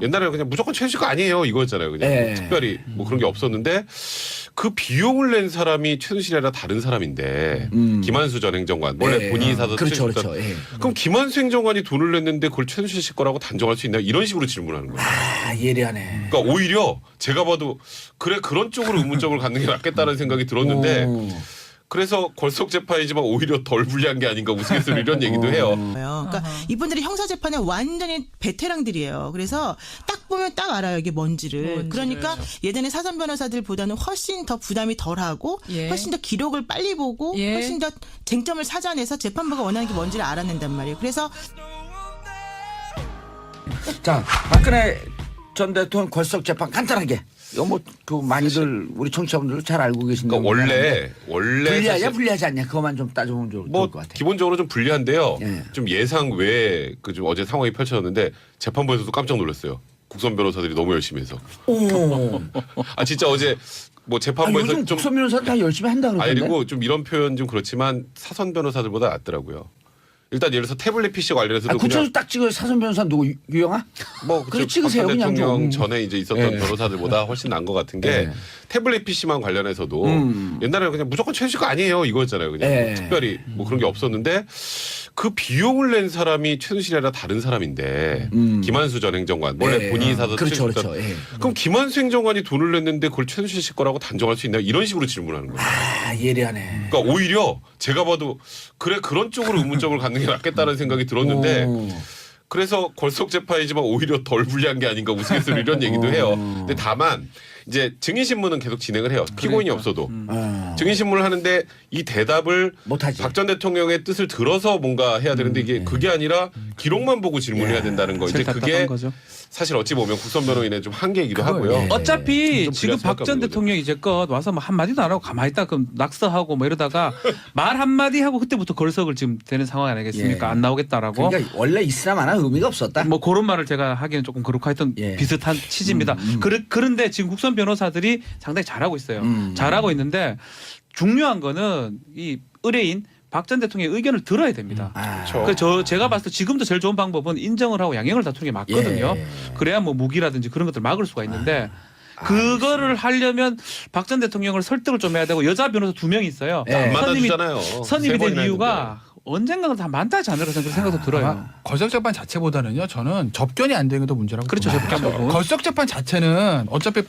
옛날에는 그냥 무조건 최순실 거 아니에요 이거였잖아요. 그냥 뭐 특별히 뭐 그런 게 없었는데 그 비용을 낸 사람이 최순실이 아니라 다른 사람인데 김한수 전 행정관 원래 본인이 사서 그렇죠, 최순실 그렇죠. 그럼 김한수 행정관이 돈을 냈는데 그걸 최순실 씨 거라고 단정할 수 있나 이런 식으로 질문하는 거예요. 아, 예리하네. 그러니까 오히려 제가 봐도 그래 그런 쪽으로 의문점을 갖는 게 낫겠다는 생각이 들었는데 그래서 걸석 재판이지만 오히려 덜 불리한 게 아닌가 우스갯소리 이런 얘기도 해요. 그러니까 이분들이 형사재판에 완전히 베테랑들이에요. 그래서 딱 보면 딱 알아요. 이게 뭔지를. 그러니까 예전에 사전 변호사들보다는 훨씬 더 부담이 덜하고 훨씬 더 기록을 빨리 보고 훨씬 더 쟁점을 찾아내서 재판부가 원하는 게 뭔지를 알아낸단 말이에요. 그래서 자, 박근혜 전 대통령 걸석 재판 간단하게. 이거 뭐 그 많이들 우리 청취자분들도 잘 알고 계신데. 그러니까 원래 불리하냐 불리하지 않냐 그것만 좀 따져보면 좋을 뭐 것 같아요. 기본적으로 좀 불리한데요. 예. 좀 예상 외에 그 좀 어제 상황이 펼쳐졌는데 재판부에서도 깜짝 놀랐어요. 국선 변호사들이 너무 열심히 해서. 아 진짜 어제 뭐 재판부에서 요즘 좀 국선 변호사 다 열심히 한다 그러던데. 그리고 좀 이런 표현 좀 그렇지만 사선 변호사들보다 낫더라고요. 일단 예를 들어서 태블릿 PC 관련해서도 구체적으로 딱 찍어요. 사선 변호사 누구 유영아? 뭐 그래 찍으세요 박근혜 그냥 대통령 좀. 전에 이제 있었던 변호사들보다 훨씬 나은 것 같은 게 태블릿 PC만 관련해서도 옛날에는 그냥 무조건 최순실 거 아니에요 이거였잖아요. 그냥 뭐 특별히 뭐 그런 게 없었는데 그 비용을 낸 사람이 최순실이 아니라 다른 사람인데 김한수 전 행정관 원래 본인이 사서 그렇죠, 최순실 그렇죠. 그럼 김한수 행정관이 돈을 냈는데 그걸 최순실 씨 거라고 단정할 수 있나 이런 식으로 질문하는 거예요. 아, 예리하네. 그러니까 오히려 제가 봐도 그래 그런 쪽으로 의문점을 갖는 게 낫겠다는 생각이 들었는데 그래서 걸석 재판이지만 오히려 덜 불리한 게 아닌가 우스갯소리 이런 얘기도 해요. 근데 다만 이제 증인신문은 계속 진행을 해요. 피고인이 없어도. 증인신문을 하는데 이 대답을 못하지. 박 전 대통령의 뜻을 들어서 뭔가 해야 되는데 이게 그게 아니라 기록만 보고 질문해야 된다는 거. 이제 그게 거죠. 사실 어찌 보면 국선 변호인의 좀 한계이기도 하고요. 어차피 좀 지금 불리할 박 전 수밖에 없는 대통령이 이제껏 와서 뭐 한마디도 안 하고 가만히 있다 그럼 낙서하고 뭐 이러다가 말 한마디 하고 그때부터 걸석을 지금 되는 상황 아니겠습니까? 안 나오겠다라고. 그러니까 원래 있으나 마나 의미가 없었다. 뭐 그런 말을 제가 하기는 조금 그렇고 하여튼 비슷한 취지입니다. 그런데 지금 국선 변호사들이 상당히 잘하고 있어요. 잘하고 있는데 중요한 거는 이 의뢰인 박 전 대통령의 의견을 들어야 됩니다. 그래서 제가 봤을 때 지금도 제일 좋은 방법은 인정을 하고 양형을 다투는 게 맞거든요. 그래야 뭐 무기라든지 그런 것들 막을 수가 있는데 그거를 하려면 박 전 대통령을 설득을 좀 해야 되고 여자 변호사 2명이 있어요. 안 만나주잖아요. 선임이 세 된 번이나 이유가 언젠가는 다 만나지 않을까 그런 생각도 들어요. 걸석 재판 자체보다는요. 저는 접견이 안 되는 게 더 문제라고. 그렇죠. 봅니다. 접견 부분. 걸석 재판 자체는 어차피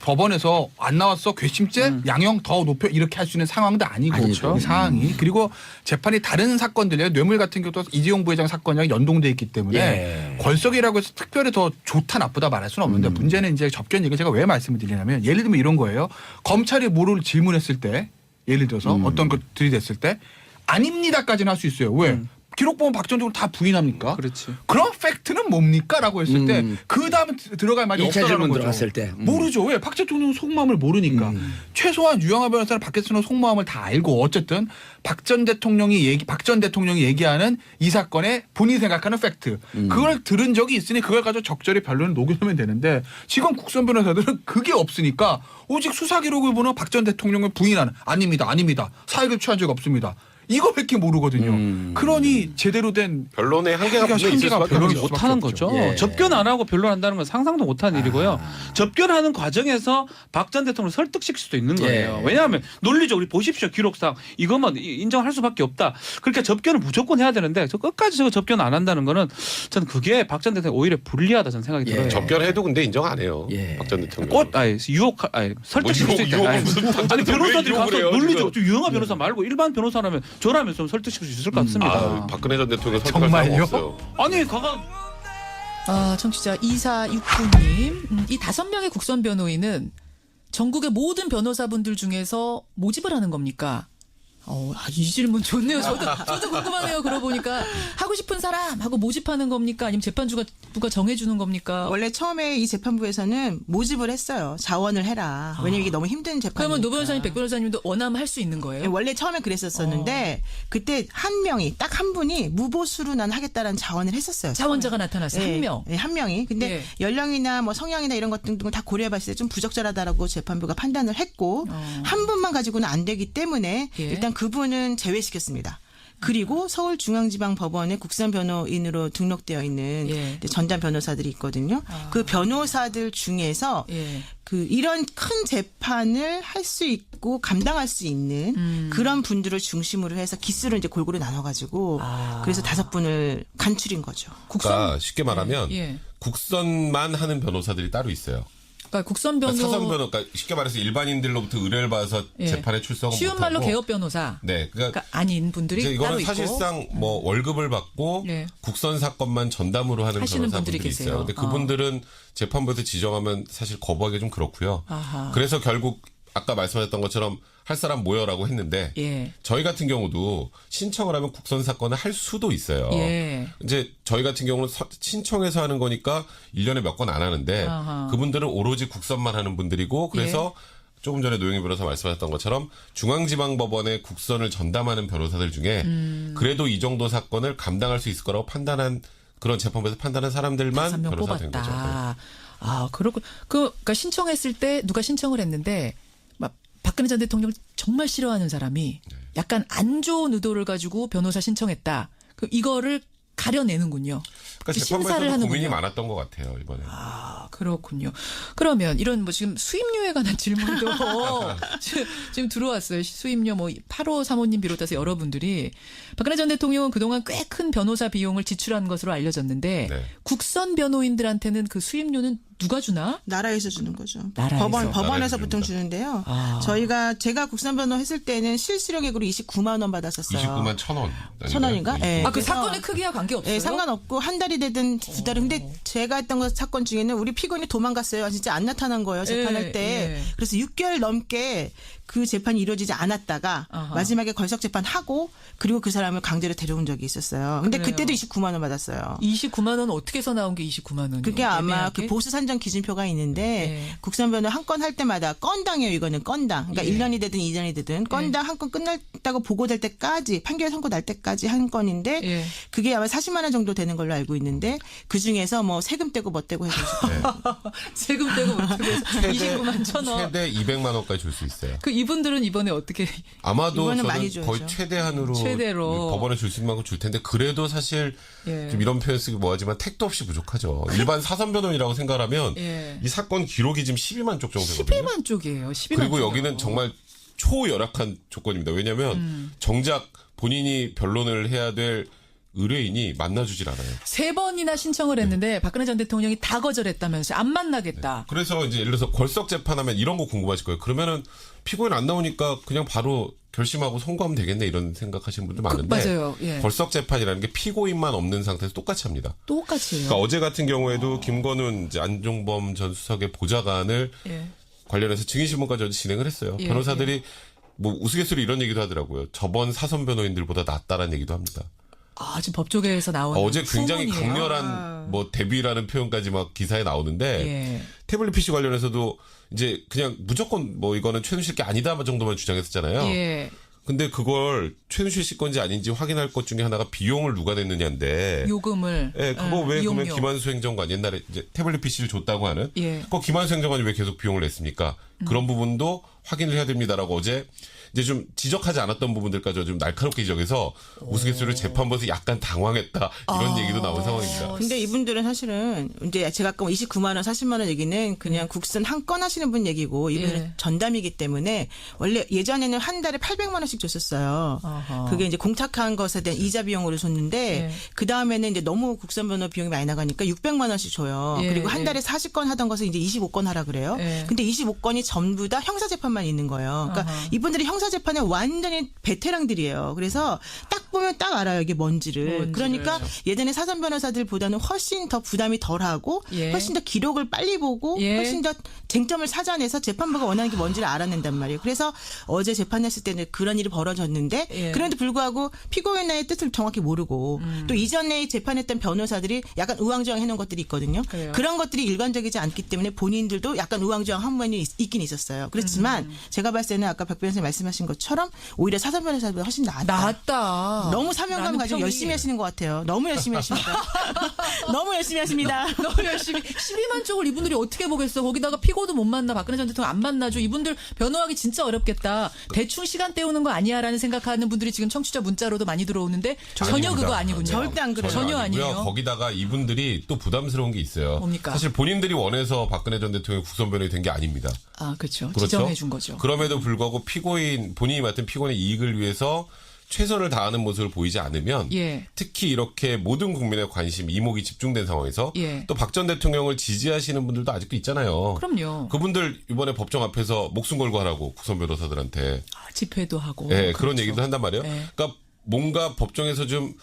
법원에서 안 나왔어 괘씸죄 양형 더 높여 이렇게 할 수 있는 상황도 아니고 이 상황이 그리고 재판이 다른 사건들이요 뇌물 같은 경우도 이재용 부회장 사건이랑 연동돼 있기 때문에 걸석이라고 해서 특별히 더 좋다 나쁘다 말할 수는 없는데 문제는 이제 접견 얘기 제가 왜 말씀을 드리냐면 예를 들면 이런 거예요. 검찰이 뭐를 질문했을 때 예를 들어서 어떤 것들이 됐을 때 아닙니다까지는 할 수 있어요. 왜? 기록 보면 박 전 대통령 다 부인합니까? 그렇지. 그런 팩트는 뭡니까?라고 했을 때 그 다음에 들어갈 말이 2차 없다라는 질문 거죠. 들어갔을 때. 모르죠. 왜? 박 대통령 속마음을 모르니까. 최소한 유영하 변호사는 박 대통령 속마음을 다 알고 어쨌든 박 전 대통령이 얘기하는 이 사건의 본인이 생각하는 팩트. 그걸 들은 적이 있으니 그걸 가지고 적절히 변론을 녹여내면 되는데 지금 국선 변호사들은 그게 없으니까 오직 수사 기록을 보는 박 전 대통령을 부인하는 아닙니다. 사익을 취한 적 없습니다. 이거밖에 모르거든요. 그러니 제대로 된 변론의 한계가 분명히 있을 수밖에 변론을 없죠. 못 하는 거죠. 접견 안 하고 변론한다는 건 상상도 못 하는 일이고요. 접견하는 과정에서 박 전 대통령을 설득시킬 수도 있는 거예요. 왜냐하면 논리적으로 보십시오. 기록상 이것만 인정할 수밖에 없다. 그러니까 접견을 무조건 해야 되는데 저 끝까지 저거 접견 안 한다는 거는 저는 그게 박 전 대통령 오히려 불리하다 저는 생각이 들어요. 접견해도 근데 인정 안 해요. 박 전 대통령. 설득시킬 수 있다. 유혹은 무슨 아니 변호사들이 왜 가서 유혹을 해요, 논리적으로 지금? 유영하 변호사 말고 일반 변호사라면 저라면 좀 설득시킬 수 있을 것 같습니다. 박근혜 전 대통령 설득할 정말요? 사람 없어요. 아니 청취자 2469님, 이 5명의 국선 변호인은 전국의 모든 변호사분들 중에서 모집을 하는 겁니까? 이 질문 좋네요. 저도 궁금하네요. 그러고 보니까 하고 싶은 사람 하고 모집하는 겁니까? 아니면 재판주가 누가 정해주는 겁니까? 원래 처음에 이 재판부에서는 모집을 했어요. 자원을 해라. 왜냐면 이게 너무 힘든 재판이니까. 그러면 노 변호사님, 백 변호사님도 원하면 할 수 있는 거예요? 원래 처음에 그랬었었는데 그때 한 명이 딱 한 분이 무보수로 난 하겠다라는 자원을 했었어요. 자원자가 나타났어요. 한 명. 네, 한 명이. 근데 연령이나 뭐 성향이나 이런 것 등을 다 고려해봤을 때 좀 부적절하다라고 재판부가 판단을 했고 한 분만 가지고는 안 되기 때문에 일단 그분은 제외시켰습니다. 그리고 서울중앙지방법원에 국선 변호인으로 등록되어 있는 예. 이제 전담 변호사들이 있거든요. 그 변호사들 중에서 예. 그 이런 큰 재판을 할 수 있고 감당할 수 있는 그런 분들을 중심으로 해서 기수를 이제 골고루 나눠가지고 그래서 5분을 간출인 거죠. 그러니까 쉽게 말하면 예. 국선만 하는 변호사들이 따로 있어요. 그러니까 국선 변호 그러니까 사선 변호, 그러니까 쉽게 말해서 일반인들로부터 의뢰를 받아서 예. 재판에 출석은 쉬운 말로 못하고. 개업 변호사. 네, 그러니까 그러니까 아닌 분들이 이제 따로 이거는 있고. 사실상 뭐 월급을 받고 네. 국선 사건만 전담으로 하는 하시는 분들이 변호사분들이 계세요. 있어요. 근데 그분들은 재판부에서 지정하면 사실 거부하기 좀 그렇고요. 아하. 그래서 결국 아까 말씀하셨던 것처럼 할 사람 모여라고 했는데 예. 저희 같은 경우도 신청을 하면 국선 사건을 할 수도 있어요. 예. 이제 저희 같은 경우는 신청해서 하는 거니까 1년에 몇 건 안 하는데 아하. 그분들은 오로지 국선만 하는 분들이고 그래서 조금 전에 노영희 변호사 말씀하셨던 것처럼 중앙지방법원에 국선을 전담하는 변호사들 중에 그래도 이 정도 사건을 감당할 수 있을 거라고 판단한 그런 재판부에서 판단한 사람들만 5명 변호사가 된 거죠. 네. 뽑았다. 아, 그렇고 그러니까 신청했을 때 누가 신청을 했는데 막 박근혜 전 대통령 정말 싫어하는 사람이 네. 약간 안 좋은 의도를 가지고 변호사 신청했다. 그 이거를 가려내는군요. 그러니까 심사를 재판부에서도 하는군요. 고민이 많았던 것 같아요 이번에. 아, 그렇군요. 그러면 이런 뭐 지금 수임료에 관한 질문도 지금 들어왔어요. 수임료 뭐 8호 사모님 비롯해서 여러분들이 박근혜 전 대통령은 그동안 꽤 큰 변호사 비용을 지출한 것으로 알려졌는데 네. 국선 변호인들한테는 그 수임료는 누가 주나? 나라에서 주는 거죠. 나라에서. 법원에서 나라에서 보통 줍니다. 주는데요. 아. 제가 국선 변호 했을 때는 실수령액으로 29만 원 받았었어요. 29만 1,000원. 1,000원인가? 예. 아, 그 그래서- 사건의 크기와 관계없어요? 네, 상관없고 한 달이 되든 2달이. 근데 제가 했던 거 사건 중에는 우리 피고인이 도망갔어요. 진짜 안 나타난 거예요. 재판할 예, 때. 예. 그래서 6개월 넘게 그 재판이 이루어지지 않았다가 아하. 마지막에 걸석 재판하고 그리고 그 사람을 강제로 데려온 적이 있었어요. 근데 그래요. 그때도 29만 원 받았어요. 29만 원 어떻게 해서 나온 게 29만 원이요? 그게 아마 그 보수 산정 기준표가 있는데 예. 국선 변호 한 건 할 때마다 건당이에요. 이거는 건당. 그러니까 예. 1년이 되든 2년이 되든 건당 한 건 끝났다고 보고될 때까지 판결 선고 날 때까지 한 건인데 예. 그게 아마 40만 원 정도 되는 걸로 알고 있는데 그 중에서 뭐 세금 떼고 뭐 떼고 해서 세금 떼고 어떻게 해서 29만 천 원. 최대 200만 원까지 줄 수 있어요. 그 이분들은 이번에 어떻게 아마도 이거는 저는 많이 줘야죠. 거의 최대한으로 최대로. 법원에 줄 수 있는 만큼 줄 텐데 그래도 사실 예. 좀 이런 표현 쓰기 뭐하지만 택도 없이 부족하죠. 일반 사선 변호인이라고 생각하면 예. 이 사건 기록이 지금 12만 쪽 정도 되거든요. 12만 쪽이에요. 12만 그리고 쪽이요. 여기는 정말 초열악한 조건입니다. 왜냐하면 정작 본인이 변론을 해야 될 의뢰인이 만나주질 않아요. 3번이나 신청을 했는데 박근혜 전 대통령이 다 거절했다면서요. 안 만나겠다. 그래서 이제 예를 들어서 걸석 재판하면 이런 거 궁금하실 거예요. 그러면은 피고인 안 나오니까 그냥 바로 결심하고 선고하면 되겠네 이런 생각하시는 분들 많은데 맞아요. 예. 걸석 재판이라는 게 피고인만 없는 상태에서 똑같이 합니다. 똑같이 해요. 그러니까 어제 같은 경우에도 김건훈 이제 안종범 전 수석의 보좌관을 예. 관련해서 증인신문까지 어제 진행을 했어요. 예, 변호사들이 뭐 우스갯소리 이런 얘기도 하더라고요. 저번 사선 변호인들보다 낫다라는 얘기도 합니다. 아, 지금 법조계에서 나오는 어제 굉장히 소문이에요. 강렬한 뭐 대비라는 표현까지 막 기사에 나오는데 예. 태블릿 PC 관련해서도 이제 그냥 무조건 뭐 이거는 최순실 게 아니다 정도만 주장했었잖아요. 예. 근데 그걸 최순실 씨 건지 아닌지 확인할 것 중에 하나가 비용을 누가 냈느냐인데. 요금을. 예, 그거 왜 그러면 이용료. 김한수 행정관 옛날에 이제 태블릿 PC를 줬다고 하는. 예. 그거 김한수 행정관이 왜 계속 비용을 냈습니까? 그런 부분도 확인을 해야 됩니다라고 어제 이제 좀 지적하지 않았던 부분들까지 좀 날카롭게 지적해서 우스갯소리로 재판부에서 약간 당황했다 이런 얘기도 나온 상황입니다. 근데 이분들은 사실은 이제 제가 아까 29만 원, 40만 원 얘기는 그냥 국선 한 건 하시는 분 얘기고 이분은 예. 전담이기 때문에 원래 예전에는 한 달에 800만 원씩 줬었어요. 아하. 그게 이제 공탁한 것에 대한 이자 비용으로 줬는데 예. 그 다음에는 이제 너무 국선 변호 비용이 많이 나가니까 600만 원씩 줘요. 예, 그리고 한 예. 달에 40건 하던 것을 이제 25건 하라 그래요. 예. 근데 25건이 전부 다 형사 재판만 있는 거예요. 그러니까 아하. 이분들이 형사 재판에 완전히 베테랑들이에요. 그래서 딱 보면 딱 알아요. 이게 뭔지를. 그러니까 예전에 사전 변호사들보다는 훨씬 더 부담이 덜하고 예. 훨씬 더 기록을 빨리 보고 예. 훨씬 더 쟁점을 찾아내서 재판부가 원하는 게 뭔지를 알아낸단 말이에요. 그래서 어제 재판했을 때는 그런 일이 벌어졌는데 예. 그런데도 불구하고 피고인의 뜻을 정확히 모르고 또 이전에 재판했던 변호사들이 약간 우왕좌왕 해놓은 것들이 있거든요. 그래요. 그런 것들이 일관적이지 않기 때문에 본인들도 약간 우왕좌왕 한 부분이 있긴 있었어요. 그렇지만 제가 봤을 때는 아까 박 변호사님 말씀하신 것처럼 오히려 사전 변호사보다 훨씬 나았다. 나았다. 너무 사명감 라는 가지고 평이- 열심히 하시는 것 같아요. 너무 열심히 하십니다. 너무 열심히 하십니다. 너무 열심히 12만 쪽을 이분들이 어떻게 보겠어. 거기다가 피고도 못 만나. 박근혜 전 대통령 안 만나죠. 이분들 변호하기 진짜 어렵겠다. 대충 시간 때우는 거 아니야라는 생각하는 분들이 지금 청취자 문자로도 많이 들어오는데 전혀 아닙니다. 그거 아니군요. 절대 안 그래요. 전혀 아니고요. 아니에요. 거기다가 이분들이 또 부담스러운 게 있어요. 뭡니까? 사실 본인들이 원해서 박근혜 전 대통령 국선 변호인이 된 게 아닙니다. 아, 그렇죠. 그렇죠? 지정해 준 거죠. 그럼에도 불구하고 본인이 맡은 피고인의 이익을 위해서 최선을 다하는 모습을 보이지 않으면 예. 특히 이렇게 모든 국민의 관심, 이목이 집중된 상황에서 예. 또 박 전 대통령을 지지하시는 분들도 아직도 있잖아요. 그럼요. 그분들 이번에 법정 앞에서 목숨 걸고 하라고 국선 변호사들한테 집회도 하고. 그런 그렇죠. 얘기도 한단 말이에요. 네. 그러니까 뭔가 법정에서 좀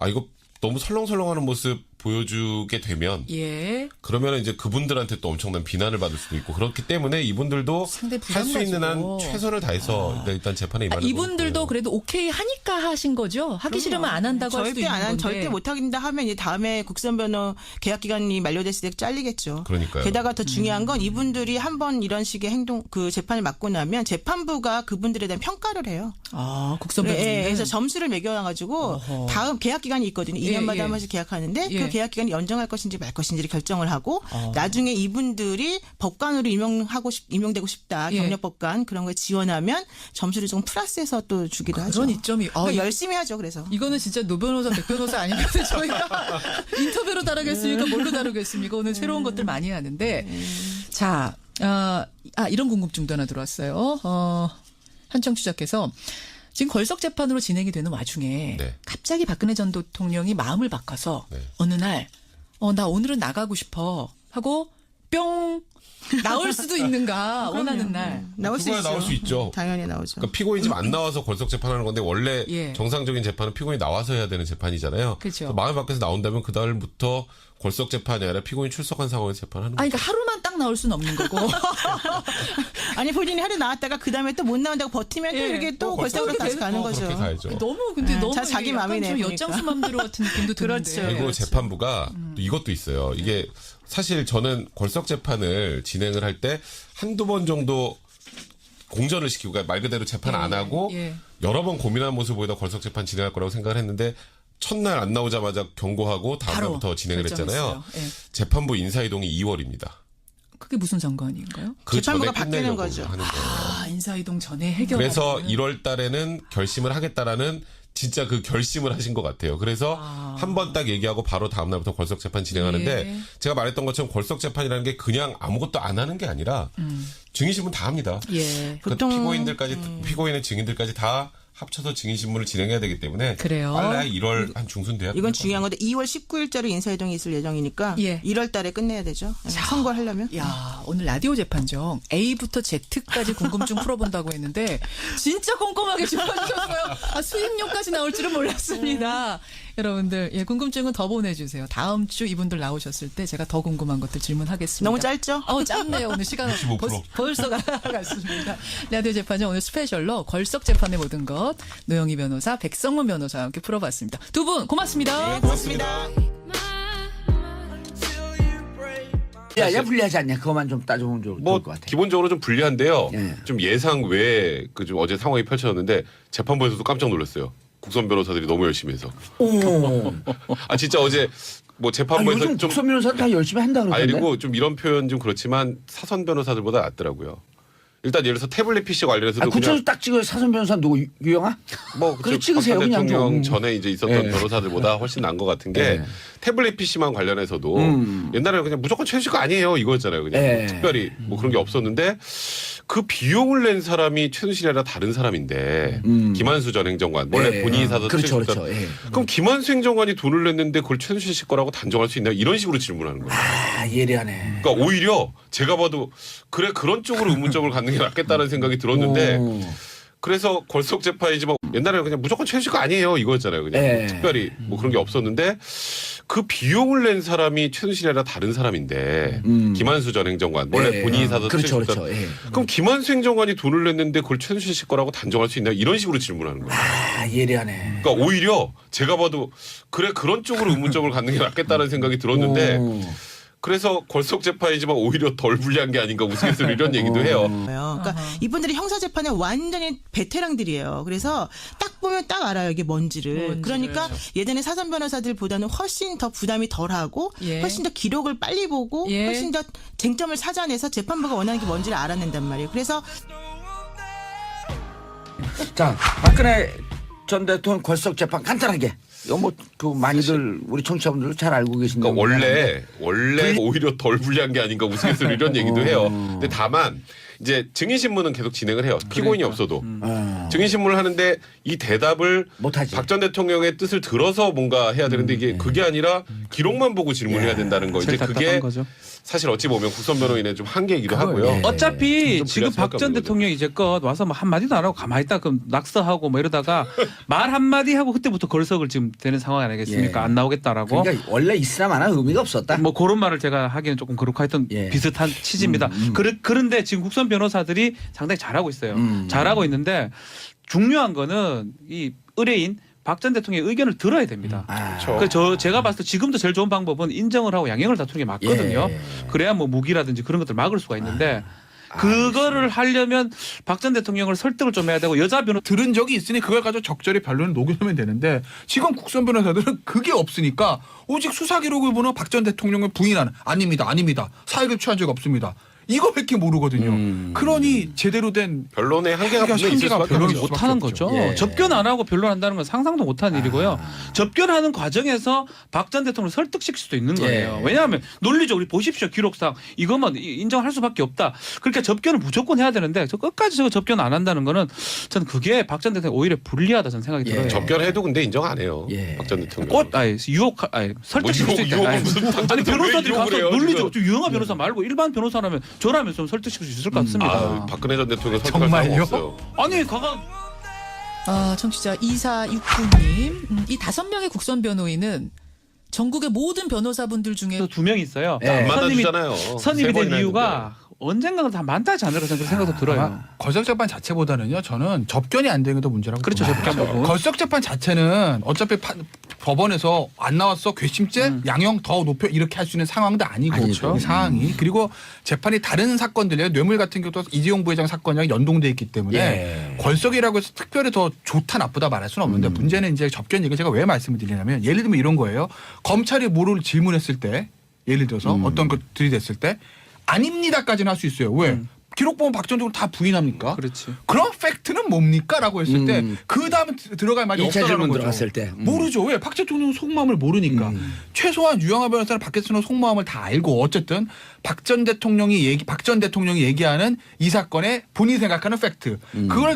이거 너무 설렁설렁하는 모습 보여주게 되면 예. 그러면 이제 그분들한테 또 엄청난 비난을 받을 수도 있고 그렇기 때문에 이분들도 상당히 할 수 있는 한 부담가지고. 최선을 다해서 일단 재판에 임하는 이분들도 거고요. 그래도 오케이 하니까 하신 거죠. 하기 싫으면 안 한다고 할 수도 절대 있는 안 한, 건데. 절대 못 하긴다 하면 이제 다음에 국선 변호 계약 기간이 만료됐을 때 잘리겠죠. 그러니까요. 게다가 더 중요한 건 이분들이 한번 이런 식의 행동 그 재판을 맡고 나면 재판부가 그분들에 대한 평가를 해요. 아, 국선 네, 변호사님. 그래서 점수를 매겨가지고 어허. 다음 계약 기간이 있거든요. 예, 2년마다 예. 한 번씩 계약하는데 예. 그 계약 기간이 연장할 것인지 말 것인지를 결정을 하고 나중에 이분들이 법관으로 임용되고 싶다. 예. 경력법관 그런 거에 지원하면 점수를 좀 플러스해서 또 주기도 하죠. 그런 이점이. 그러니까 열심히 하죠. 그래서. 이거는 진짜 노 변호사, 백 변호사 아니면 저희가 인터뷰로 다루겠습니까? 뭘로 다루겠습니까? 오늘 새로운 것들 많이 하는데. 자, 이런 궁금증도 하나 들어왔어요. 한 청취자께서 지금 걸석 재판으로 진행이 되는 와중에 네. 갑자기 박근혜 전 대통령이 마음을 바꿔서 네. 어느 날, 나 오늘은 나가고 싶어 하고 뿅 나올 수도 있는가 원하는 날. 나올 수 그거야 있죠. 나올 수 있죠. 당연히 나오죠. 그러니까 피고인 지금 안 나와서 걸석 재판하는 건데 원래 예. 정상적인 재판은 피고인이 나와서 해야 되는 재판이잖아요. 그렇죠. 마음을 바꿔서 나온다면 그 달부터 걸석 재판이 아니라 피고인 출석한 상황에서 재판하는 거죠. 그러니까 하루만 딱 나올 수는 없는 거고. 아니 본인이 하루 나왔다가 그 다음에 또 못 나온다고 버티면 또 예. 이렇게 또 벌써로 그렇게 다시 가는 그렇게 거죠. 가야죠. 너무 근데 네, 너무 자기 이게 약간 마음이네, 좀 보니까. 엿장수 맘대로 같은 느낌도 드는데. 그렇죠. 그리고 재판부가 또 이것도 있어요. 이게 사실 저는 걸석 재판을 진행을 할 때 한두 번 정도 공전을 시키고 그러니까 말 그대로 재판 안 하고 예. 여러 번 고민한 모습을 보이다 걸석 재판 진행할 거라고 생각을 했는데 첫날 안 나오자마자 경고하고 다음 바로 날부터 진행을 했잖아요. 결정했어요. 예. 재판부 인사이동이 2월입니다. 그게 무슨 상관인가요? 그 재판부가 전에 바뀌는 끝내려고 거죠. 하는 거예요. 인사이동 전에 해결. 그래서 1월 달에는 결심을 하겠다라는 진짜 그 결심을 하신 것 같아요. 그래서 한 번 딱 얘기하고 바로 다음 날부터 걸석 재판 진행하는데 예. 제가 말했던 것처럼 걸석 재판이라는 게 그냥 아무것도 안 하는 게 아니라 증인신문 다 합니다. 예. 그 보통, 피고인들까지 피고인의 증인들까지 다 합쳐서 증인신문을 진행해야 되기 때문에 그래요? 빨리 1월 한 중순 돼야 이건 중요한 건데 2월 19일자로 인사이동이 있을 예정이니까 예. 1월 달에 끝내야 되죠. 선고를 하려면. 야, 오늘 라디오 재판정 A부터 Z까지 궁금증 풀어본다고 했는데 진짜 꼼꼼하게 짚어주셨어요. 수임료까지 나올 줄은 몰랐습니다. 여러분들, 예, 궁금증은 더 보내주세요. 다음 주 이분들 나오셨을 때 제가 더 궁금한 것들 질문하겠습니다. 너무 짧죠? 짧네요. 오늘 시간 65%. 벌써 갔습니다. 라디오 재판정 오늘 스페셜로 걸석 재판의 모든 것 노영희 변호사, 백성문 변호사와 함께 풀어봤습니다. 두 분 고맙습니다. 네, 고맙습니다. 야, 불리하지 않냐? 그것만 좀 따져보면 좋을 뭐 것 같아. 기본적으로 좀 불리한데요. 예. 좀 예상 외에 그 좀 어제 상황이 펼쳐졌는데 재판부에서도 깜짝 놀랐어요. 국선 변호사들이 너무 열심히 해서. 오. 진짜 어제 뭐 재판부에서 요즘 좀 국선 변호사 다 열심히 한다 그러던데. 그리고 좀 이런 표현 좀 그렇지만 사선 변호사들보다 낫더라고요. 일단 예를 들어서 태블릿 PC 관련해서도 구체적으로 그냥 딱 찍어요. 사선 변호사 누구 유영아? 뭐 그래, 그쪽 찍으세요, 박근 그냥 대통령 좀. 전에 이제 있었던 예. 변호사들보다 훨씬 나은 것 같은 게 예. 태블릿 PC만 관련해서도 음. 옛날에는 그냥 무조건 최순실 거 아니에요 이거였잖아요. 그냥 예. 뭐 특별히 뭐 그런 게 없었는데 그 비용을 낸 사람이 최순실이 아니라 다른 사람인데 김한수 전 행정관 원래 예. 본인이 사서 그렇죠, 최순실 그렇죠. 예. 그럼 김한수 행정관이 돈을 냈는데 그걸 최순실 씨 거라고 단정할 수 있나 이런 식으로 질문하는 거예요. 아, 예리하네. 그러니까 오히려. 、 제가 봐도 그래 그런 쪽으로 의문점을 갖는 게 낫겠다는 생각이 들었는데 오. 그래서 걸석 재판이지만 옛날에는 그냥 무조건 최순실 거 아니에요 이거였잖아요. 그냥 예. 특별히 뭐 그런 게 없었는데 그 비용을 낸 사람이 최순실이 아니라 다른 사람인데 김한수 전 행정관 원래 예. 본인이 사서 그렇죠, 최순실 그렇죠. 예. 그럼 김한수 행정관이 돈을 냈는데 그걸 최순실 씨 거라고 단정할 수 있나 이런 식으로 질문하는 거예요. 아, 예리하네. 그러니까 오히려 제가 봐도 그래 그런 쪽으로 의문점을 갖는 게 낫겠다는 생각이 들었는데 오. 그래서 걸석 재판이지만 오히려 덜 불리한 게 아닌가 우스갯소리 이런 얘기도 해요. 그러니까 이분들이 형사 재판에 완전히 베테랑들이에요. 그래서 딱 보면 딱 알아요 이게 뭔지를. 그러니까 예전에 사전 변호사들보다는 훨씬 더 부담이 덜하고 예. 훨씬 더 기록을 빨리 보고 예. 훨씬 더 쟁점을 찾아내서 재판부가 원하는 게 뭔지를 알아낸단 말이에요. 그래서 자, 박근혜 전 대통령 걸석 재판 간단하게. 이거 뭐 그 많이들 우리 청취자분들도 잘 알고 계신 그러니까 내용인데. 원래 오히려 덜 불리한 게 아닌가 우스갯소리 이런 얘기도 해요. 근데 다만 이제 증인 신문은 계속 진행을 해요. 피고인이 없어도 증인 신문을 하는데 이 대답을 못하지. 박 전 대통령의 뜻을 들어서 뭔가 해야 되는데 이게 그게 아니라 기록만 보고 질문해야 된다는 거. 이제 제일 그게 답답한 거죠. 사실 어찌 보면 국선 변호인의 좀 한계이기도 하고요. 예. 어차피 좀 지금 불리할 박 전 수밖에 없는 대통령 이제껏 와서 뭐 한마디도 안 하고 가만히 있다 그럼 낙서하고 뭐 이러다가 말 한마디 하고 그때부터 걸석을 지금 되는 상황 아니겠습니까? 예. 안 나오겠다라고. 그러니까 원래 있으나 마나 의미가 없었다. 뭐 그런 말을 제가 하기는 조금 그렇고 하여튼 예. 비슷한 취지입니다. 그런데 지금 국선 변호사들이 상당히 잘하고 있어요. 잘하고 있는데 중요한 거는 이 의뢰인 박 전 대통령의 의견을 들어야 됩니다. 제가 봤을 때 지금도 제일 좋은 방법은 인정을 하고 양형을 다투는 게 맞거든요. 예. 그래야 뭐 무기라든지 그런 것들 막을 수가 있는데 그거를 하려면 박 전 대통령을 설득을 좀 해야 되고 여자 변호 들은 적이 있으니 그걸 가지고 적절히 변론을 녹여놓으면 되는데 지금 국선 변호사들은 그게 없으니까 오직 수사 기록을 보는 박 전 대통령을 부인하는 아닙니다. 사익을 취한 적 없습니다. 이거밖에 모르거든요. 그러니 제대로 된 변론의 한계가 분명히 있을 수밖에 변론이 없죠. 못 하는 거죠. 예. 접견 안 하고 변론한다는 건 상상도 못 하는 일이고요. 접견하는 과정에서 박 전 대통령을 설득시킬 수도 있는 거예요. 예. 왜냐하면 논리적으로 보십시오. 기록상 이것만 인정할 수밖에 없다. 그러니까 접견을 무조건 해야 되는데 저 끝까지 저거 접견 안 한다는 거는 저는 그게 박 전 대통령 오히려 불리하다 저는 생각이 예. 들어요. 접견해도 근데 인정 안 해요. 예. 박 전 대통령. 설득시킬 수 있다. 유혹은 무슨 박 전 아니 대통령 변호사들이 왜 가서 유혹을 해요, 논리적으로 지금? 유영아 변호사 말고 일반 변호사라면 저라면 좀 설득시킬 수 있을 것 같습니다. 아, 박근혜 전 대통령 설득할 정말요? 사람 없어요. 아니 가가 청취자 2469님, 이 5명의 국선 변호인은 전국의 모든 변호사분들 중에 2명 있어요. 예. 안 선임이 만나주잖아요. 선임이 세 된 번이나 이유가 언젠가는 다 만나지 않을까 저는 그런 생각도 들어요. 걸석 재판 자체보다는요. 저는 접견이 안 되는 게 더 문제라고 그렇죠, 봅니다. 접견 부분. 걸석 재판 자체는 어차피 법원에서 안 나왔어 괘씸죄 양형 더 높여 이렇게 할 수 있는 상황도 아니고 아니죠. 이 상황이 그리고 재판이 다른 사건들이요 뇌물 같은 경우도 이재용 부회장 사건이랑 연동돼 있기 때문에 예. 걸석이라고 해서 특별히 더 좋다 나쁘다 말할 수는 없는데 문제는 이제 접견 얘기 제가 왜 말씀을 드리냐면 예를 들면 이런 거예요. 검찰이 뭐를 질문했을 때 예를 들어서 어떤 것들이 됐을 때 아닙니다까지는 할 수 있어요. 왜? 기록 보면 박 전 대통령 다 부인합니까? 그렇지. 그런 팩트는 뭡니까?라고 했을 때 그 다음에 들어갈 말이 2차 없다라는 질문 거죠. 들어갔을 때. 모르죠. 왜? 박 대통령 속마음을 모르니까. 최소한 유영하 변호사는 박 대통령 속마음을 다 알고 어쨌든 박 전 대통령이 얘기하는 이 사건의 본인이 생각하는 팩트 그걸